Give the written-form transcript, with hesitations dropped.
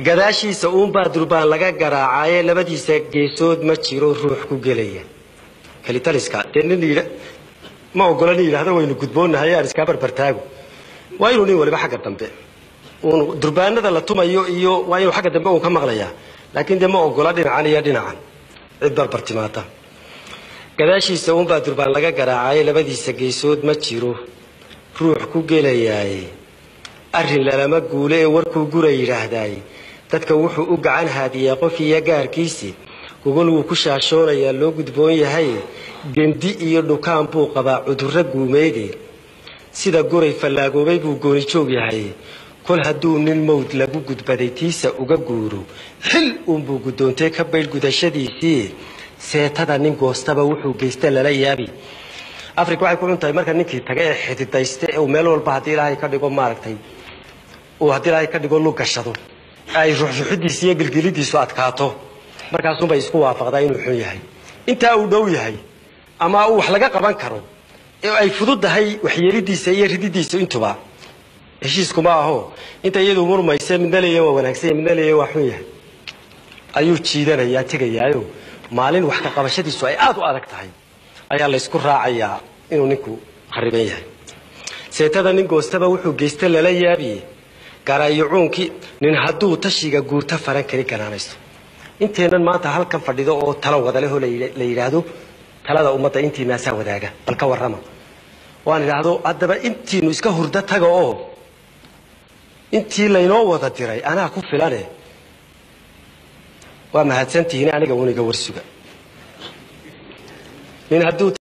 gadaashiisa uun baa durbaan laga garaacay labadiisa geesood ma jiro ruux ku gelaya kalitaliska nin ma ogolan yiraahdo waynu gudboonahay aan iska barbartaago waa inuu nin waliba xagga dambe uu durbaanada la tumayo iyo waa inuu xagga dambe uu ka maqlayaa laakiin de ma ogola dhinacan iyo dhinacan cid barbartimaata gadaashiisa uun baa durbaan laga garaacay labadiisa geesood ma jiro ruux ku gelayay arrin lama guule ee warku gura yiraahday dadka wuxuu u gacan haadiyaa qof iyo gaarkiisi gogol uu ku shaashoonayaa loo gudboon yahay gendi iyo dhukaan buu qabaa cudurro guumeedii sida guray fallaagoobay buu gooni joog yahay kol hadduu nin mawd lagu gudbaday tiisa uga guuro xil buu gudoontay ka bayl gudashadiisii seetada nin goostaba wuxuu geystay lala yaabi Afrika waxay ku cuntahay marka ninkii tagay xididayste oo meel walba hadii Ilaahay ka dhigo maaragtay oo hadii Ilaahay ka dhigo lug gashado ay ruuxdiisa iyo gilgilidiisu adkaato markaas uu bay isku waafaqdaa inuu xun yahay inta uu dhow yahay ama uu wax laga qaban karo ee ay fududahay wax yeelidiisa iyo rididiisa intuba heshiisku ma aho inta iyadu murmaysa midna leeyahay waa wanaagsan midna leeyahay waa xun yahay ayuu jiidanayaa tagayaayo maalin wax ka qabashadiisu ay aad u adag tahay ayaa la isku raacayaa inuu ninku khariban yahay seetada nin goostaba wuxuu geystay lala yaabi garaayoonki nin hadduu tashiga guurta faran kari kanaanaysto inteenan maanta halkan fadhido oo talo wada leh oo la yiraahdo talada ummadda intiina saa wadaaga bal ka warrama waan yiraahdo haddaba intiinu iska hurda taga oo intii laynoo wada diray anaa ku filane waa mahadsantihiin aniga waniga warsuga nin hadduu